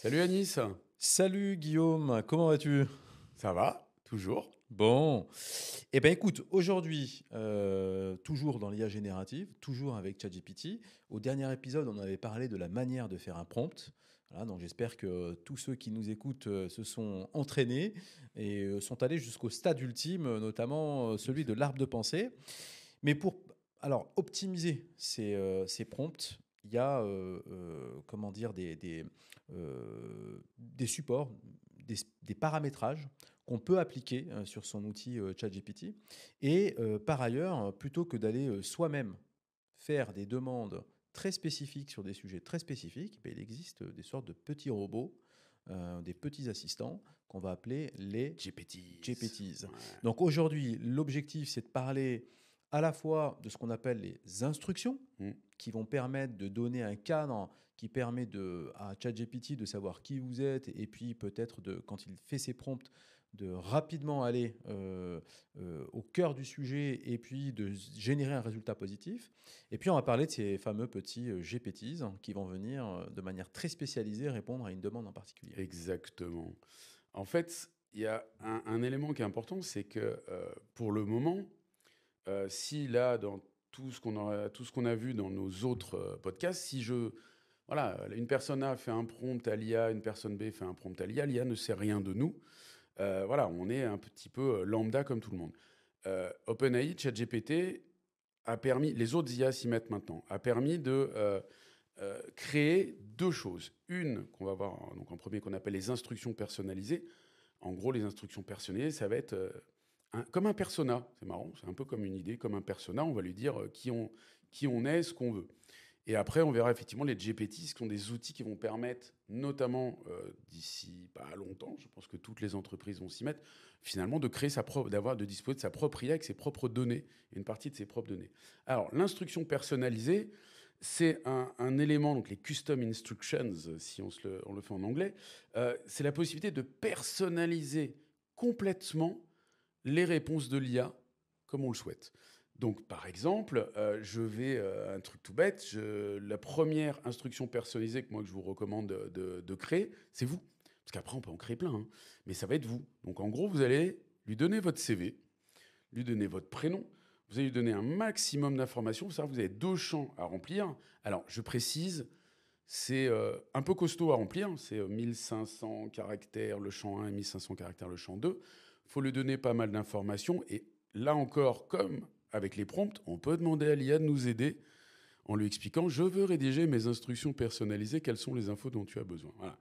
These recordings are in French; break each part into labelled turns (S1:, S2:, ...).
S1: Salut Anis,
S2: Salut Guillaume, comment vas-tu?
S1: ça va? Toujours?
S2: Bon, eh ben écoute, aujourd'hui, toujours dans l'IA générative, toujours avec ChatGPT. Au dernier épisode, on avait parlé de la manière de faire un prompt. Voilà, donc j'espère que tous ceux qui nous écoutent se sont entraînés et sont allés jusqu'au stade ultime, notamment celui de l'arbre de pensée. Mais pour alors optimiser ces prompts, il y a comment dire des supports, des paramétrages qu'on peut appliquer sur son outil ChatGPT. Et par ailleurs, plutôt que d'aller soi-même faire des demandes très spécifiques sur des sujets très spécifiques, ben, il existe des sortes de petits robots, des petits assistants qu'on va appeler les
S1: GPTs.
S2: GPTs.
S1: Ouais.
S2: Donc aujourd'hui, l'objectif, c'est de parler à la fois de ce qu'on appelle les instructions,
S1: Mm.
S2: qui vont permettre de donner un cadre qui permet à ChatGPT de savoir qui vous êtes et puis peut-être quand il fait ses prompts, de rapidement aller au cœur du sujet et puis de générer un résultat positif. Et puis on va parler de ces fameux petits GPTs qui vont venir de manière très spécialisée répondre à une demande en particulier.
S1: Exactement. En fait, il y a un élément qui est important, c'est que pour le moment, si là, dans tout ce qu'on a vu dans nos autres podcasts, voilà, une personne A fait un prompt à l'IA, une personne B fait un prompt à l'IA, l'IA ne sait rien de nous. Voilà, on est un petit peu lambda comme tout le monde. OpenAI, ChatGPT a permis, les autres IA s'y mettent maintenant, a permis de créer deux choses. Une qu'on va voir donc en premier qu'on appelle les instructions personnalisées. En gros, les instructions personnalisées, ça va être comme un persona. C'est marrant, c'est un peu comme une idée, comme un persona. On va lui dire qui on est, ce qu'on veut. Et après, on verra effectivement les GPT, qui sont des outils qui vont permettre, notamment d'ici pas longtemps, je pense que toutes les entreprises vont s'y mettre, finalement de créer de disposer de sa propre IA avec ses propres données, et une partie de ses propres données. Alors, l'instruction personnalisée, c'est un élément, donc les custom instructions, si on le fait en anglais, c'est la possibilité de personnaliser complètement les réponses de l'IA comme on le souhaite. Donc, par exemple, un truc tout bête, la première instruction personnalisée que je vous recommande de créer, c'est vous. Parce qu'après, on peut en créer plein, hein, mais ça va être vous. Donc, en gros, vous allez lui donner votre CV, lui donner votre prénom, vous allez lui donner un maximum d'informations. Vous avez deux champs à remplir. Alors, je précise, c'est un peu costaud à remplir. C'est 1500 caractères le champ 1 et 1500 caractères le champ 2. Il faut lui donner pas mal d'informations. Et là encore, comme avec les prompts, on peut demander à l'IA de nous aider en lui expliquant: je veux rédiger mes instructions personnalisées, quelles sont les infos dont tu as besoin. Voilà.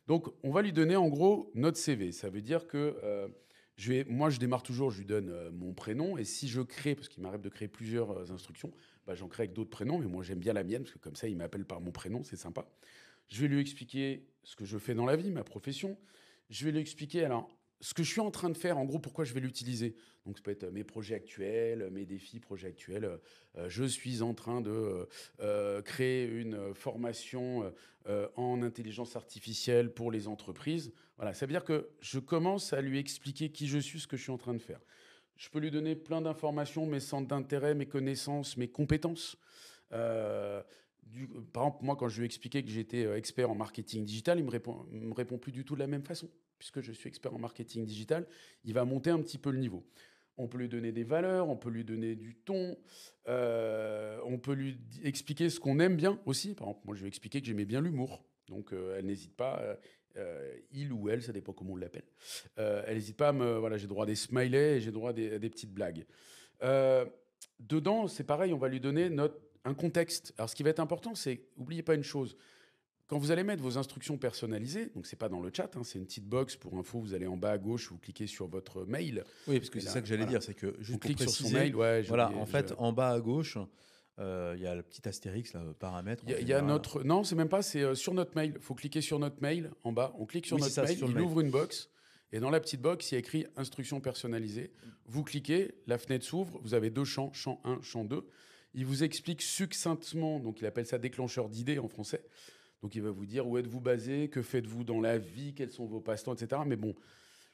S1: Donc, on va lui donner en gros notre CV. Ça veut dire que moi, je démarre toujours, je lui donne mon prénom. Et si je crée, parce qu'il m'arrive de créer plusieurs instructions, bah, j'en crée avec d'autres prénoms. Mais moi, j'aime bien la mienne, parce que comme ça, il m'appelle par mon prénom, c'est sympa. Je vais lui expliquer ce que je fais dans la vie, ma profession. Je vais lui expliquer alors ce que je suis en train de faire, en gros, pourquoi je vais l'utiliser. Donc, ça peut être mes projets actuels, mes défis, projets actuels. Je suis en train de créer une formation en intelligence artificielle pour les entreprises. Voilà, ça veut dire que je commence à lui expliquer qui je suis, ce que je suis en train de faire. Je peux lui donner plein d'informations, mes centres d'intérêt, mes connaissances, mes compétences. Euh, Par exemple, moi, quand je lui ai expliqué que j'étais expert en marketing digital, me répond plus du tout de la même façon. Puisque je suis expert en marketing digital, il va monter un petit peu le niveau. On peut lui donner des valeurs, on peut lui donner du ton, on peut expliquer ce qu'on aime bien aussi. Par exemple, moi, je lui ai expliqué que j'aimais bien l'humour. Donc, elle n'hésite pas, il ou elle, ça dépend comment on l'appelle, elle n'hésite pas voilà, j'ai droit à des smileys et j'ai droit à des petites blagues. Euh, Dedans, c'est pareil, on va lui donner un contexte. Alors, ce qui va être important, c'est, n'oubliez pas une chose, quand vous allez mettre vos instructions personnalisées, donc c'est pas dans le chat, hein, c'est une petite box pour info, vous allez en bas à gauche, vous cliquez sur votre mail,
S2: Oui, parce que
S1: et
S2: c'est ça
S1: là,
S2: que j'allais
S1: voilà,
S2: dire, c'est que
S1: on
S2: juste pour
S1: clique sur son
S2: préciser,
S1: mail, ouais, j'ai
S2: voilà,
S1: oublié,
S2: en fait, en bas à gauche, il y a le petit astérix, là, paramètres en
S1: il y a
S2: général.
S1: notre, non, c'est même pas, c'est sur notre mail, il faut cliquer sur notre mail en bas, on clique sur
S2: Oui, c'est
S1: notre
S2: ça, c'est
S1: mail,
S2: sur le
S1: il
S2: mail.
S1: ouvre une box, et dans la petite box, il y a écrit instructions personnalisées, vous cliquez, la fenêtre s'ouvre, vous avez deux champs, champ 1, champ 2, il vous explique succinctement, donc il appelle ça déclencheur d'idées en français. Donc il va vous dire où êtes-vous basé, que faites-vous dans la vie, quels sont vos passe-temps, etc. Mais bon,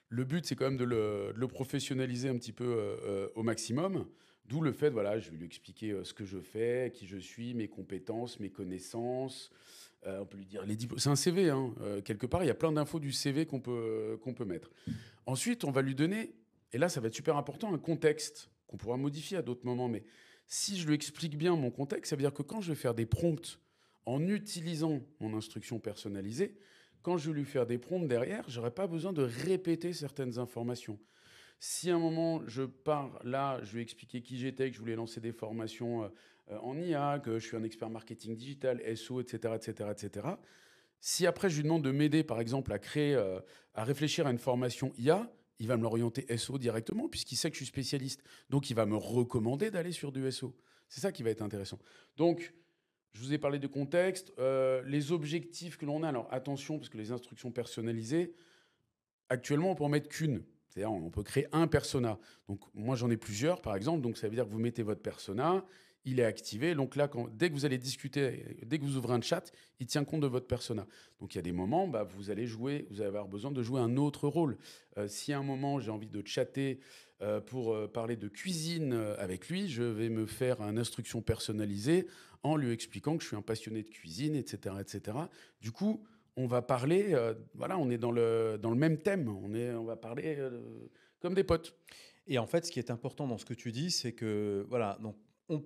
S1: le but, c'est quand même de le professionnaliser un petit peu au maximum. D'où le fait, voilà, je vais lui expliquer ce que je fais, qui je suis, mes compétences, mes connaissances. On peut lui dire les diplômes. C'est un CV, hein, quelque part. Il y a plein d'infos du CV qu'on peut mettre. Ensuite, on va lui donner, et là, ça va être super important, un contexte qu'on pourra modifier à d'autres moments. Mais si je lui explique bien mon contexte, ça veut dire que quand je vais faire des prompts en utilisant mon instruction personnalisée, quand je vais lui faire des prompts derrière, je n'aurai pas besoin de répéter certaines informations. Si à un moment je pars là, je lui ai expliqué qui j'étais, que je voulais lancer des formations en IA, que je suis un expert marketing digital, SO, etc., etc., etc. Si après je lui demande de m'aider, par exemple, à créer, à réfléchir à une formation IA, il va me l'orienter SO directement, puisqu'il sait que je suis spécialiste. Donc il va me recommander d'aller sur du SO. C'est ça qui va être intéressant. Donc, je vous ai parlé de contexte, les objectifs que l'on a. Alors attention, parce que les instructions personnalisées, actuellement, on peut en mettre qu'une. C'est-à-dire, on peut créer un persona. Donc, moi, j'en ai plusieurs, par exemple. Donc, ça veut dire que vous mettez votre persona, il est activé. Donc là, dès que vous allez discuter, dès que vous ouvrez un chat, il tient compte de votre persona. Donc, il y a des moments, bah, vous allez avoir besoin de jouer un autre rôle. Si à un moment, j'ai envie de chatter pour parler de cuisine avec lui, je vais me faire une instruction personnalisée en lui expliquant que je suis un passionné de cuisine, etc., etc. Du coup, on va parler, voilà, on est dans le même thème, on va parler comme des potes.
S2: Et en fait, ce qui est important dans ce que tu dis, c'est que, voilà, donc, on-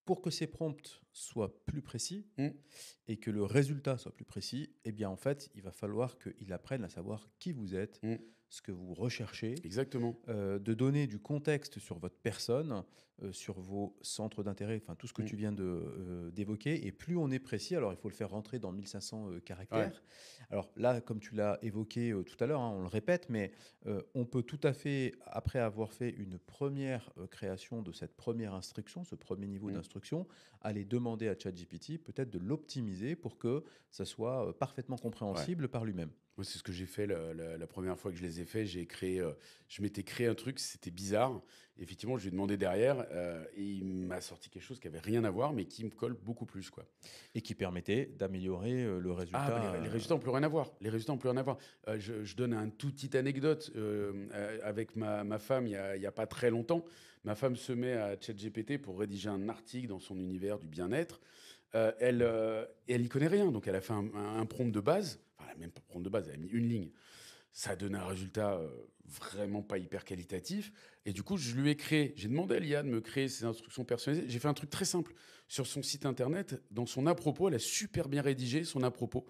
S2: pour que ces prompts soient plus précis
S1: Mm,
S2: et que le résultat soit plus précis, eh bien, en fait, il va falloir qu'il apprenne à savoir qui vous êtes,
S1: mm,
S2: ce que vous recherchez,
S1: exactement.
S2: de donner du contexte sur votre personne, sur vos centres d'intérêt, enfin tout ce que
S1: Mm,
S2: tu viens d'évoquer. Et plus on est précis, alors il faut le faire rentrer dans 1500
S1: ouais,
S2: caractères. Alors là, comme tu l'as évoqué tout à l'heure, hein, on le répète, mais on peut tout à fait, après avoir fait une première création de cette première instruction, ce premier niveau
S1: mm.
S2: d'instruction, aller demander à ChatGPT peut-être de l'optimiser pour que ça soit parfaitement
S1: Ouais.
S2: compréhensible par lui-même.
S1: Moi, c'est ce que j'ai fait la première fois que je les ai faits. Je m'étais créé un truc, c'était bizarre. Effectivement, je lui ai demandé derrière et il m'a sorti quelque chose qui avait rien à voir, mais qui me colle beaucoup plus, quoi.
S2: Et qui permettait d'améliorer le
S1: Ah, bah,
S2: résultat.
S1: les résultats n'ont plus rien à voir. Les résultats n'ont plus rien à voir. Je donne une toute petite anecdote. Avec ma femme, il y a pas très longtemps, ma femme se met à ChatGPT pour rédiger un article dans son univers du bien-être. Elle y connaît rien. Donc, elle a fait un prompt de base. Enfin, même pas prompt de base, elle a mis une ligne. Ça a donné un résultat vraiment pas hyper qualitatif. Et du coup, je lui ai créé, j'ai demandé à l'IA de me créer ses instructions personnalisées. J'ai fait un truc très simple. Sur son site internet, dans son à-propos, elle a super bien rédigé son à-propos.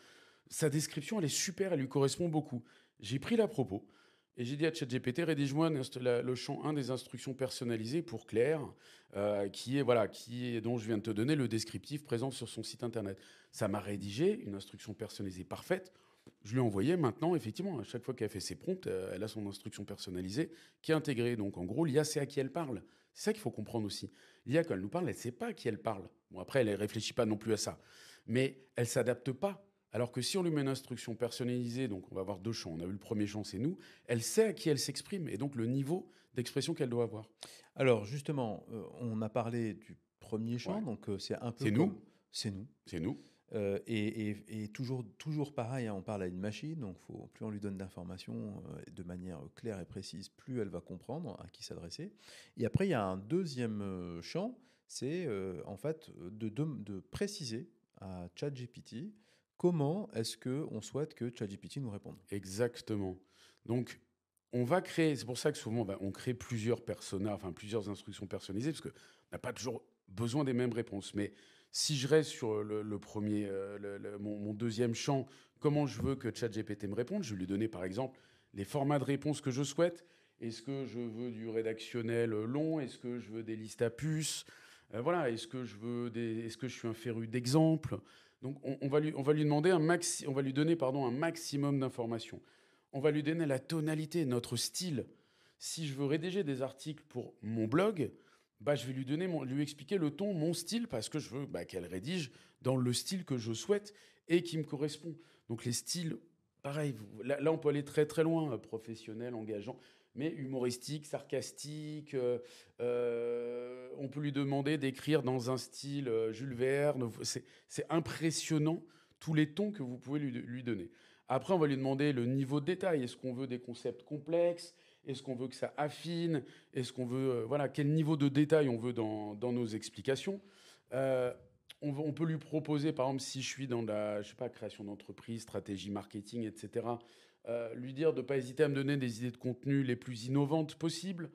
S1: Sa description, elle est super, elle lui correspond beaucoup. J'ai pris l'à-propos et j'ai dit à ChatGPT, rédige-moi le champ 1 des instructions personnalisées pour Claire, dont je viens de te donner le descriptif présent sur son site internet. Ça m'a rédigé une instruction personnalisée parfaite. Je lui ai envoyé maintenant, effectivement, à chaque fois qu'elle fait ses prompts, elle a son instruction personnalisée qui est intégrée. Donc en gros, l'IA sait à qui elle parle. C'est ça qu'il faut comprendre aussi. L'IA, quand elle nous parle, elle ne sait pas à qui elle parle. Bon, après, elle ne réfléchit pas non plus à ça. Mais elle ne s'adapte pas. Alors que si on lui met une instruction personnalisée, donc on va avoir deux champs. On a eu le premier champ, c'est nous. Elle sait à qui elle s'exprime et donc le niveau d'expression qu'elle doit avoir.
S2: Alors justement, on a parlé du premier champ,
S1: Ouais.
S2: donc c'est un peu
S1: C'est
S2: comme
S1: nous.
S2: c'est nous.
S1: C'est nous.
S2: Et toujours pareil, hein, on parle à une machine, donc plus on lui donne d'informations de manière claire et précise, plus elle va comprendre à qui s'adresser. Et après, il y a un deuxième champ, c'est en fait de préciser à ChatGPT comment est-ce que on souhaite que ChatGPT nous réponde.
S1: Exactement. Donc, on va créer, c'est pour ça que souvent on crée plusieurs personas, enfin plusieurs instructions personnalisées, parce qu'on n'a pas toujours besoin des mêmes réponses. Mais si je reste sur le premier, mon deuxième champ, comment je veux que ChatGPT me réponde, je vais lui donner par exemple les formats de réponses que je souhaite. Est-ce que je veux du rédactionnel long? Est-ce que je veux des listes à puces? Voilà, est-ce que je suis un féru d'exemples? Donc on va lui demander on va lui donner pardon, un maximum d'informations. On va lui donner la tonalité, notre style. Si je veux rédiger des articles pour mon blog, bah, je vais lui expliquer le ton, mon style, parce que je veux qu'elle rédige dans le style que je souhaite et qui me correspond. Donc les styles, pareil, là on peut aller très très loin, professionnel, engageant, mais humoristique, sarcastique. On peut lui demander d'écrire dans un style Jules Verne. C'est impressionnant tous les tons que vous pouvez lui donner. Après, on va lui demander le niveau de détail. Est-ce qu'on veut des concepts complexes? Est-ce qu'on veut que ça affine? Est-ce qu'on veut, voilà, quel niveau de détail on veut dans nos explications? Euh, on peut lui proposer, par exemple, si je suis dans la, je sais pas, création d'entreprise, stratégie marketing, etc., lui dire de ne pas hésiter à me donner des idées de contenu les plus innovantes possibles.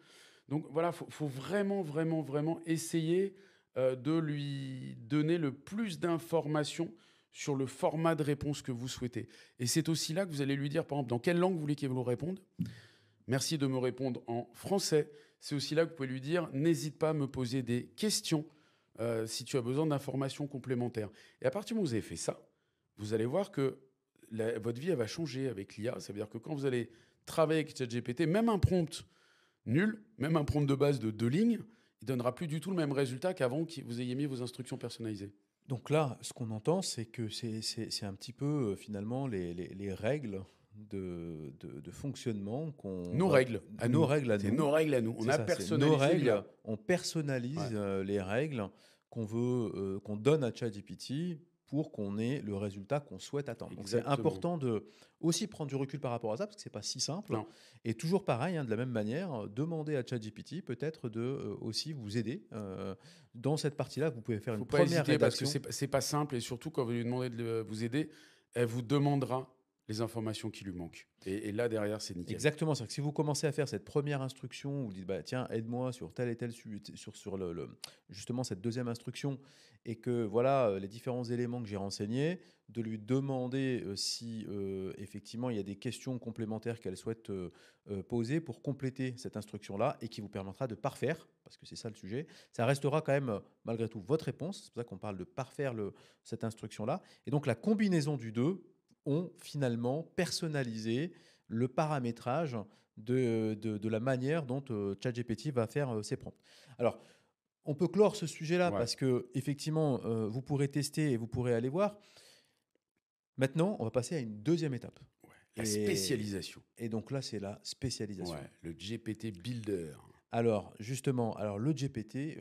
S1: Donc voilà, faut vraiment, vraiment, vraiment essayer de lui donner le plus d'informations sur le format de réponse que vous souhaitez. Et c'est aussi là que vous allez lui dire, par exemple, dans quelle langue vous voulez qu'il vous réponde. Merci de me répondre en français. C'est aussi là que vous pouvez lui dire, n'hésite pas à me poser des questions si tu as besoin d'informations complémentaires. Et à partir du moment où vous avez fait ça, vous allez voir que votre vie elle va changer avec l'IA. Ça veut dire que quand vous allez travailler avec ChatGPT, même un prompt nul, même un prompt de base de 2 lignes, il donnera plus du tout le même résultat qu'avant que vous ayez mis vos instructions personnalisées.
S2: Donc là, ce qu'on entend, c'est que c'est un petit peu finalement les règles de fonctionnement qu'on
S1: Nos
S2: va...
S1: règles à
S2: Nos
S1: nous.
S2: règles à
S1: C'est
S2: nous.
S1: nos règles à nous. On
S2: C'est
S1: a
S2: ça, c'est nos
S1: personnalisé
S2: règles.
S1: l'IA.
S2: On personnalise
S1: Ouais,
S2: les règles qu'on veut, qu'on donne à ChatGPT pour qu'on ait le résultat qu'on souhaite attendre. Donc c'est
S1: exactement.
S2: important de aussi prendre du recul par rapport à ça parce que c'est pas si simple.
S1: Non,
S2: Et toujours pareil, hein, de la même manière, demander à ChatGPT peut-être de aussi vous aider dans cette partie-là. Vous pouvez faire une
S1: faut pas
S2: première
S1: hésiter parce que
S2: rédaction.
S1: c'est pas simple et surtout quand vous lui demandez de vous aider, elle vous demandera les informations qui lui manquent. Et là derrière, c'est nickel.
S2: Exactement, c'est-à-dire que si vous commencez à faire cette première instruction, vous dites bah, tiens, aide-moi sur tel et tel sur justement cette deuxième instruction, et que voilà les différents éléments que j'ai renseignés, de lui demander si effectivement il y a des questions complémentaires qu'elle souhaite poser pour compléter cette instruction-là et qui vous permettra de parfaire, parce que c'est ça le sujet. Ça restera quand même malgré tout votre réponse, c'est pour ça qu'on parle de parfaire cette instruction-là. Et donc la combinaison du deux ont finalement personnalisé le paramétrage de la manière dont ChatGPT va faire ses prompts. Alors, on peut clore ce sujet-là
S1: Ouais,
S2: parce que effectivement, vous pourrez tester et vous pourrez aller voir. Maintenant, on va passer à une deuxième étape.
S1: ouais. La
S2: Et,
S1: spécialisation.
S2: et donc là, c'est la spécialisation.
S1: Ouais, le GPT Builder.
S2: Alors, justement, alors le GPT,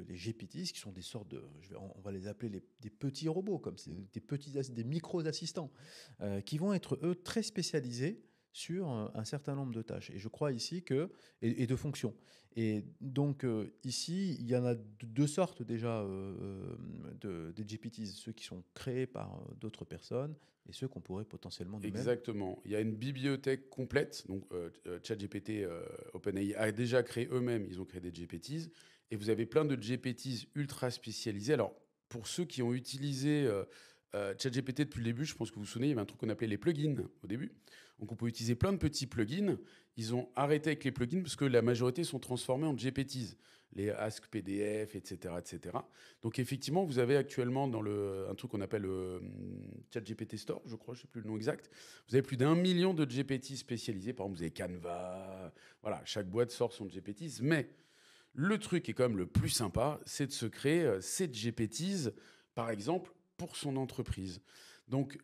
S2: les GPTs, qui sont des sortes de, on va les appeler des petits robots, comme des micro-assistants, qui vont être, eux, très spécialisés sur un certain nombre de tâches. Et je crois ici que, et de fonctions. Et donc, ici, il y en a deux sortes déjà des GPTs, ceux qui sont créés par d'autres personnes et ceux qu'on pourrait potentiellement nous-mêmes.
S1: Exactement. Il y a une bibliothèque complète. Donc, ChatGPT, OpenAI a déjà créé eux-mêmes, ils ont créé des GPTs. Et vous avez plein de GPTs ultra spécialisés. Alors, pour ceux qui ont utilisé ChatGPT depuis le début, je pense que vous vous souvenez, il y avait un truc qu'on appelait les plugins au début. Donc, on peut utiliser plein de petits plugins. Ils ont arrêté avec les plugins parce que la majorité sont transformés en GPTs. Les Ask PDF, etc., etc. Donc effectivement, vous avez actuellement dans un truc qu'on appelle le ChatGPT Store, je crois, je ne sais plus le nom exact, vous avez plus d'1 million de GPT spécialisés. Par exemple, vous avez Canva, voilà, chaque boîte sort son GPTs. Mais le truc qui est quand même le plus sympa, c'est de se créer ses GPTs, par exemple, pour son entreprise. Donc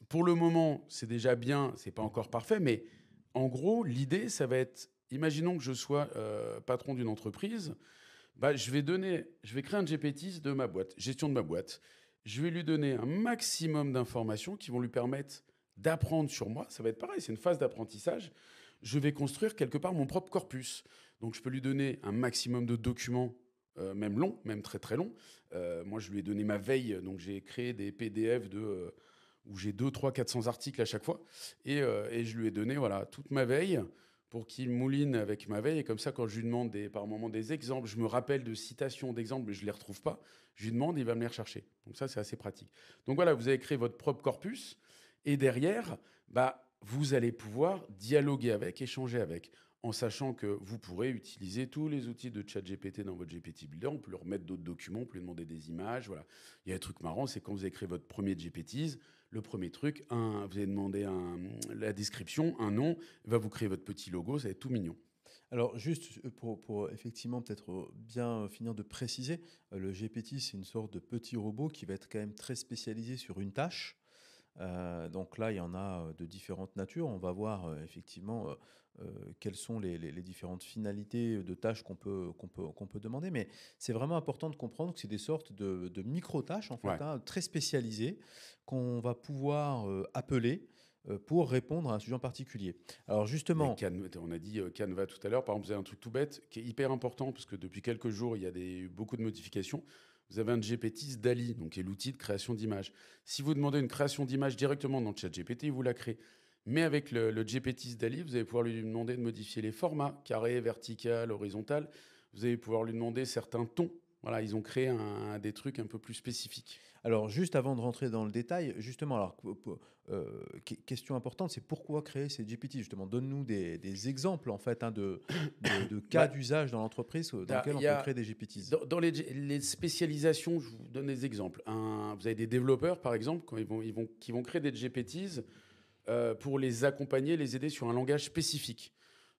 S1: pour le moment, c'est déjà bien, c'est pas encore parfait, mais en gros, l'idée, ça va être, imaginons que je sois patron d'une entreprise, bah, je vais créer un GPT de ma boîte, gestion de ma boîte. Je vais lui donner un maximum d'informations qui vont lui permettre d'apprendre sur moi. Ça va être pareil, c'est une phase d'apprentissage. Je vais construire quelque part mon propre corpus. Donc je peux lui donner un maximum de documents, même longs, même très très longs. Moi, je lui ai donné ma veille, donc j'ai créé des PDF où j'ai 2, 3, 400 articles à chaque fois. Et je lui ai donné voilà, toute ma veille pour qu'il mouline avec ma veille. Et comme ça, quand je lui demande par moment des exemples, je me rappelle de citations, d'exemples, mais je ne les retrouve pas. Je lui demande, il va me les rechercher. Donc ça, c'est assez pratique. Donc voilà, vous avez créé votre propre corpus. Et derrière, bah, vous allez pouvoir dialoguer avec, échanger avec, en sachant que vous pourrez utiliser tous les outils de ChatGPT dans votre GPT Builder. On peut lui remettre d'autres documents, on peut lui demander des images. Voilà. Il y a un truc marrant, c'est quand vous avez créé votre premier GPTs, le premier truc, vous allez demander la description, un nom, il va vous créer votre petit logo, ça va être tout mignon.
S2: Alors juste pour effectivement peut-être bien finir de préciser, le GPT c'est une sorte de petit robot qui va être quand même très spécialisé sur une tâche. Donc là, il y en a de différentes natures. On va voir effectivement quelles sont les différentes finalités de tâches qu'on peut demander. Mais c'est vraiment important de comprendre que c'est des sortes de micro-tâches, en fait,
S1: Ouais.
S2: hein, très spécialisées, qu'on va pouvoir appeler pour répondre à un sujet en particulier. Alors
S1: Mais
S2: justement,
S1: On a dit Canva tout à l'heure, par exemple, vous avez un truc tout bête qui est hyper important parce que depuis quelques jours, il y a beaucoup de notifications. vous avez un GPT DALL-E, donc qui est l'outil de création d'images. Si vous demandez une création d'image directement dans le chat GPT, il vous la crée. Mais avec le GPT DALL-E, vous allez pouvoir lui demander de modifier les formats, carré, vertical, horizontal. Vous allez pouvoir lui demander certains tons. Voilà, ils ont créé des trucs un peu plus spécifiques.
S2: Alors, juste avant de rentrer dans le détail, justement, alors, question importante, c'est pourquoi créer ces GPT? Justement, donne-nous des exemples, en fait, hein, de cas
S1: Bah,
S2: d'usage dans l'entreprise dans lesquels
S1: Il
S2: on
S1: y
S2: peut
S1: a,
S2: créer des GPTs.
S1: dans les spécialisations, je vous donne des exemples. Vous avez des développeurs, par exemple, quand qui vont créer des GPTs pour les accompagner, les aider sur un langage spécifique.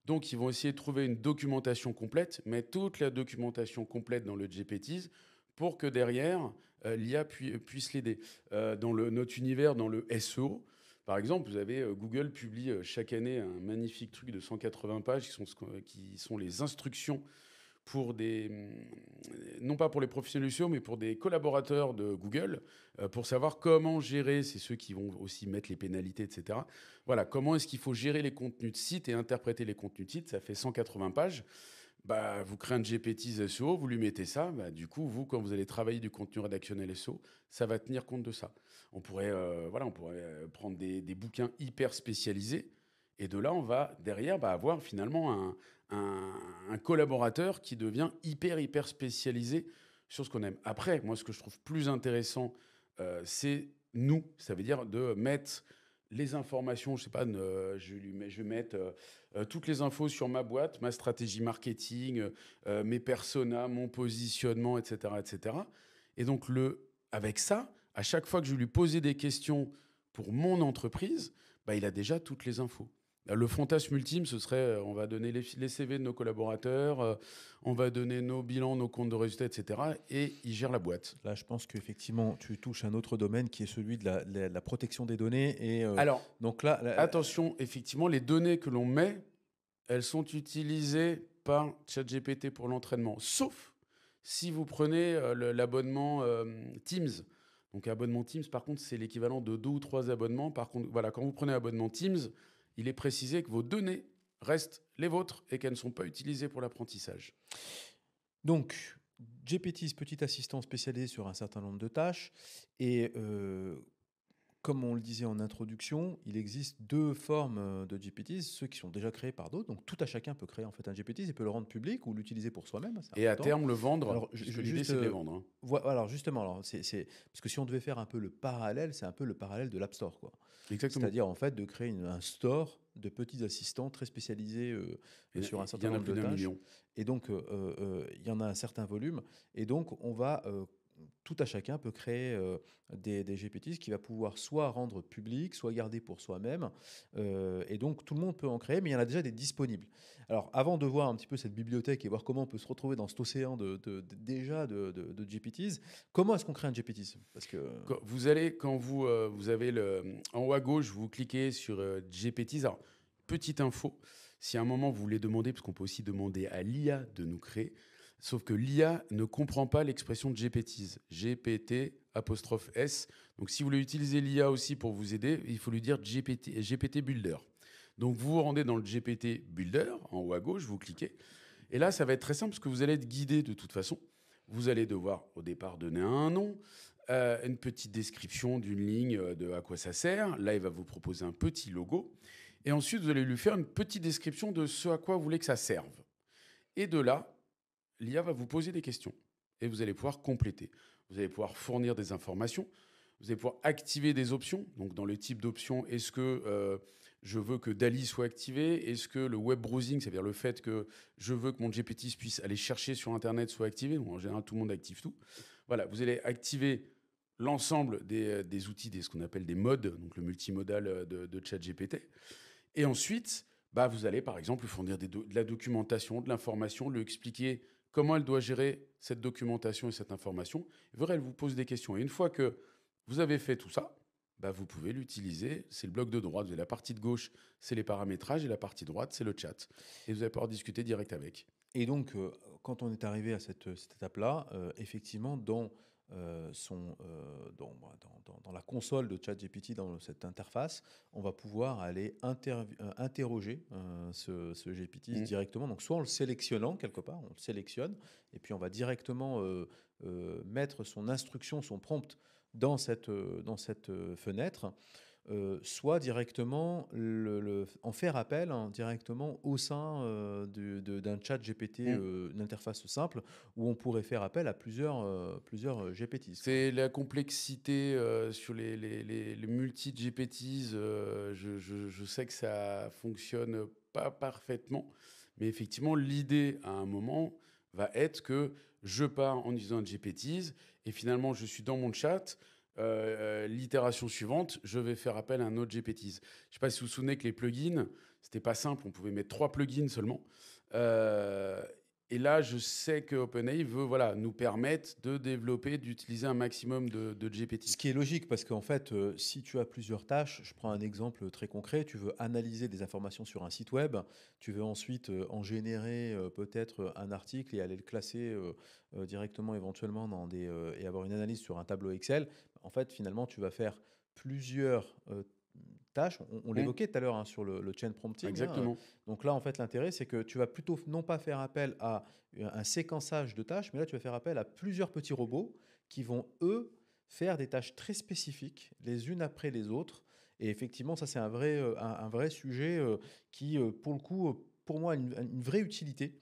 S1: Donc, ils vont essayer de trouver une documentation complète, mettre toute la documentation complète dans le GPTs pour que derrière, l'IA puisse l'aider. Dans notre univers, dans le SEO, par exemple, vous avez Google publie chaque année un magnifique truc de 180 pages qui sont les instructions pour non pas pour les professionnels du SEO, mais pour des collaborateurs de Google, pour savoir comment gérer, c'est ceux qui vont aussi mettre les pénalités, etc. Voilà, comment est-ce qu'il faut gérer les contenus de site et interpréter les contenus de site, ça fait 180 pages. Bah, vous créez un GPT SEO, vous lui mettez ça, bah, du coup, vous, quand vous allez travailler du contenu rédactionnel SEO, ça va tenir compte de ça. On pourrait prendre des bouquins hyper spécialisés, et de là, on va derrière avoir finalement un collaborateur qui devient hyper spécialisé sur ce qu'on aime. Après, moi, ce que je trouve plus intéressant, c'est nous. Ça veut dire de mettre les informations, je sais pas, je vais mettre toutes les infos sur ma boîte, ma stratégie marketing, mes personas, mon positionnement, etc., etc. Et donc, avec ça, à chaque fois que je lui posais des questions pour mon entreprise, bah, il a déjà toutes les infos. Le fantasme ultime, ce serait, on va donner les CV de nos collaborateurs, on va donner nos bilans, nos comptes de résultats, etc. Et il gère la boîte.
S2: Là, je pense qu'effectivement, tu touches un autre domaine qui est celui de la protection des données. Et
S1: Alors,
S2: donc là,
S1: attention, effectivement, les données que l'on met, elles sont utilisées par ChatGPT pour l'entraînement. Sauf si vous prenez l'abonnement Teams. Donc, abonnement Teams, par contre, c'est l'équivalent de 2 ou 3 abonnements. Par contre, voilà, quand vous prenez abonnement Teams, il est précisé que vos données restent les vôtres et qu'elles ne sont pas utilisées pour l'apprentissage.
S2: donc, GPT, petit assistant spécialisé sur un certain nombre de tâches. Et comme on le disait en introduction, il existe deux formes de GPTs, ceux qui sont déjà créés par d'autres. Donc, tout à chacun peut créer en fait un GPT, il peut le rendre public ou l'utiliser pour soi-même. C'est
S1: Et à
S2: important.
S1: terme, le vendre,
S2: Alors,
S1: puisque l'idée, c'est de les vendre. Hein.
S2: Alors justement, parce que si on devait faire un peu le parallèle, c'est un peu le parallèle de l'App Store, quoi.
S1: Exactement.
S2: C'est-à-dire en fait de créer un store de petits assistants très spécialisés sur un certain nombre de tâches.
S1: Million.
S2: Et donc il y en a un certain volume. Et donc on va tout à chacun peut créer des GPTs qu'il va pouvoir soit rendre public, soit garder pour soi-même. Et donc, tout le monde peut en créer, mais il y en a déjà des disponibles. Alors, avant de voir un petit peu cette bibliothèque et voir comment on peut se retrouver dans cet océan de GPTs, comment est-ce qu'on crée un GPT? Parce que...
S1: Quand vous avez en haut à gauche, vous cliquez sur GPTs. Alors, petite info, si à un moment vous voulez demander, parce qu'on peut aussi demander à l'IA de nous créer, sauf que l'IA ne comprend pas l'expression de GPTs. GPT apostrophe S. Donc, si vous voulez utiliser l'IA aussi pour vous aider, il faut lui dire GPT Builder. Donc, vous vous rendez dans le GPT Builder, en haut à gauche, vous cliquez. Et là, ça va être très simple parce que vous allez être guidé de toute façon. Vous allez devoir, au départ, donner un nom, une petite description d'une ligne de à quoi ça sert. Là, il va vous proposer un petit logo. Et ensuite, vous allez lui faire une petite description de ce à quoi vous voulez que ça serve. Et de là, l'IA va vous poser des questions. Et vous allez pouvoir compléter. Vous allez pouvoir fournir des informations. Vous allez pouvoir activer des options. Donc, dans le type d'options, est-ce que je veux que DALL-E soit activé? Est-ce que le web browsing, c'est-à-dire le fait que je veux que mon GPT puisse aller chercher sur Internet, soit activé? Donc, en général, tout le monde active tout. Voilà, vous allez activer l'ensemble des outils, ce qu'on appelle des modes, donc le multimodal de ChatGPT. Et ensuite, vous allez, par exemple, lui fournir de la documentation, de l'information, lui expliquer comment elle doit gérer cette documentation et cette information. Elle vous pose des questions. Et une fois que vous avez fait tout ça, vous pouvez l'utiliser. C'est le bloc de droite. Vous avez la partie de gauche, c'est les paramétrages. Et la partie de droite, c'est le chat. Et vous allez pouvoir discuter direct avec.
S2: Et donc, quand on est arrivé à cette étape-là, effectivement, dans sont dans la console de ChatGPT, dans cette interface, on va pouvoir aller interroger ce GPT directement. Donc, soit en le sélectionnant quelque part, on le sélectionne, et puis on va directement mettre son instruction, son prompt dans cette fenêtre, soit directement en faire appel directement au sein d'un chat GPT, une interface simple, où on pourrait faire appel à plusieurs GPTs.
S1: C'est la complexité sur les multi-GPTs. Je sais que ça fonctionne pas parfaitement, mais effectivement, l'idée à un moment va être que je pars en utilisant un GPTs et finalement, je suis dans mon chat. L'itération suivante, je vais faire appel à un autre GPTs. Je ne sais pas si vous vous souvenez que les plugins, c'était pas simple, on pouvait mettre 3 plugins seulement. Et là, je sais que OpenAI veut nous permettre de développer, d'utiliser un maximum de GPT.
S2: Ce qui est logique, parce qu'en fait, si tu as plusieurs tâches, je prends un exemple très concret, tu veux analyser des informations sur un site web, tu veux ensuite en générer peut-être un article et aller le classer directement éventuellement et avoir une analyse sur un tableau Excel. En fait, finalement, tu vas faire plusieurs tâches. On l'évoquait tout à l'heure sur le chain prompting.
S1: Exactement.
S2: Donc là, en fait, l'intérêt, c'est que tu vas plutôt non pas faire appel à un séquençage de tâches, mais là, tu vas faire appel à plusieurs petits robots qui vont, eux, faire des tâches très spécifiques, les unes après les autres. Et effectivement, ça, c'est un vrai sujet qui, pour le coup, pour moi, a une vraie utilité,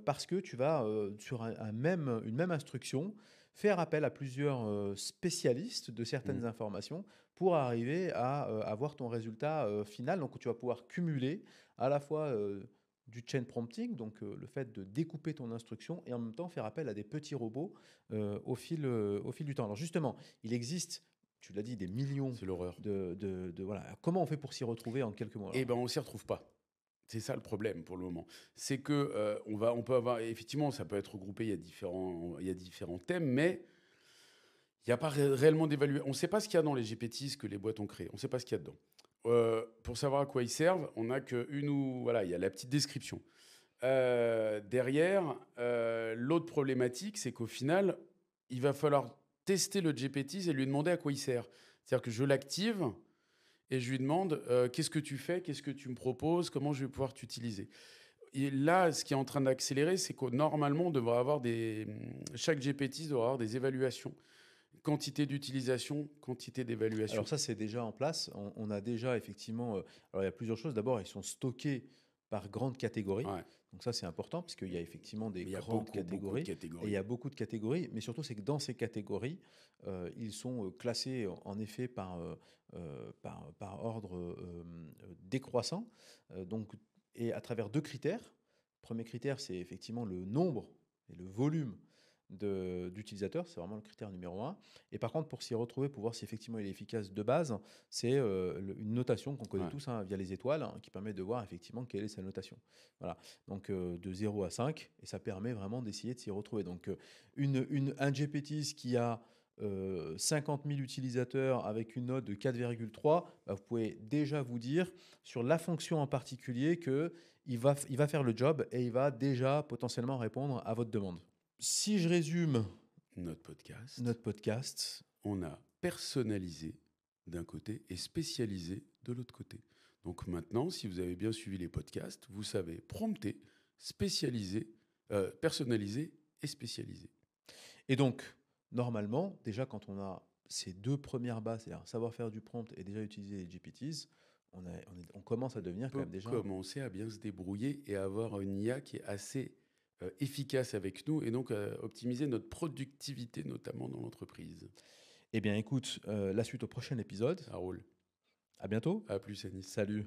S2: parce que tu vas, sur une même instruction, faire appel à plusieurs spécialistes de certaines informations pour arriver à avoir ton résultat final. Donc, tu vas pouvoir cumuler à la fois du chain prompting, donc le fait de découper ton instruction, et en même temps faire appel à des petits robots au fil du temps. Alors justement, il existe, tu l'as dit, des millions
S1: C'est l'horreur.
S2: voilà. Comment on fait pour s'y retrouver en quelques mots?
S1: Eh ben, on s'y retrouve pas. C'est ça le problème pour le moment. C'est que on peut avoir, effectivement, ça peut être regroupé, il y a différents thèmes, mais il n'y a pas réellement d'évaluation. On ne sait pas ce qu'il y a dans les GPTs que les boîtes ont créés. On ne sait pas ce qu'il y a dedans. Pour savoir à quoi ils servent, on n'a qu'une ou... Voilà, il y a la petite description. Derrière, l'autre problématique, c'est qu'au final, il va falloir tester le GPTs et lui demander à quoi il sert. C'est-à-dire que je l'active et je lui demande qu'est-ce que tu fais, qu'est-ce que tu me proposes, comment je vais pouvoir t'utiliser. Et là, ce qui est en train d'accélérer, c'est que normalement, on devrait avoir chaque GPT devrait avoir des évaluations. Quantité d'utilisation, quantité d'évaluation.
S2: Alors ça, c'est déjà en place. On a déjà effectivement... alors il y a plusieurs choses. D'abord, ils sont stockés par grandes catégories.
S1: Ouais.
S2: Donc ça, c'est important parce qu'il y a effectivement des
S1: Mais il y a
S2: grandes
S1: beaucoup de
S2: catégories. Et
S1: catégories.
S2: il y a beaucoup de catégories. Mais surtout, c'est que dans ces catégories, ils sont classés en effet par ordre décroissant. Et à travers 2 critères. Le premier critère, c'est effectivement le nombre et le volume d'utilisateurs, c'est vraiment le critère numéro 1. Et par contre, pour s'y retrouver, pour voir si effectivement il est efficace de base, c'est une notation qu'on connaît tous via les étoiles, qui permet de voir effectivement quelle est sa notation. Voilà. Donc de 0 à 5, et ça permet vraiment d'essayer de s'y retrouver. Donc un GPT qui a 50 000 utilisateurs avec une note de 4,3, vous pouvez déjà vous dire sur la fonction en particulier qu'il va faire le job et il va déjà potentiellement répondre à votre demande. Si je résume
S1: notre
S2: podcast,
S1: on a personnalisé d'un côté et spécialisé de l'autre côté. Donc maintenant, si vous avez bien suivi les podcasts, vous savez prompter, spécialiser, personnaliser et spécialiser.
S2: Et donc, normalement, déjà quand on a ces 2 premières bases, c'est-à-dire savoir faire du prompt et déjà utiliser les GPTs, on commence à devenir quand même déjà...
S1: commencer à bien se débrouiller et à avoir une IA qui est assez efficace avec nous et donc optimiser notre productivité, notamment dans l'entreprise.
S2: Eh bien, écoute, la suite au prochain épisode.
S1: Ça roule.
S2: À bientôt.
S1: À plus, Anis.
S2: Salut.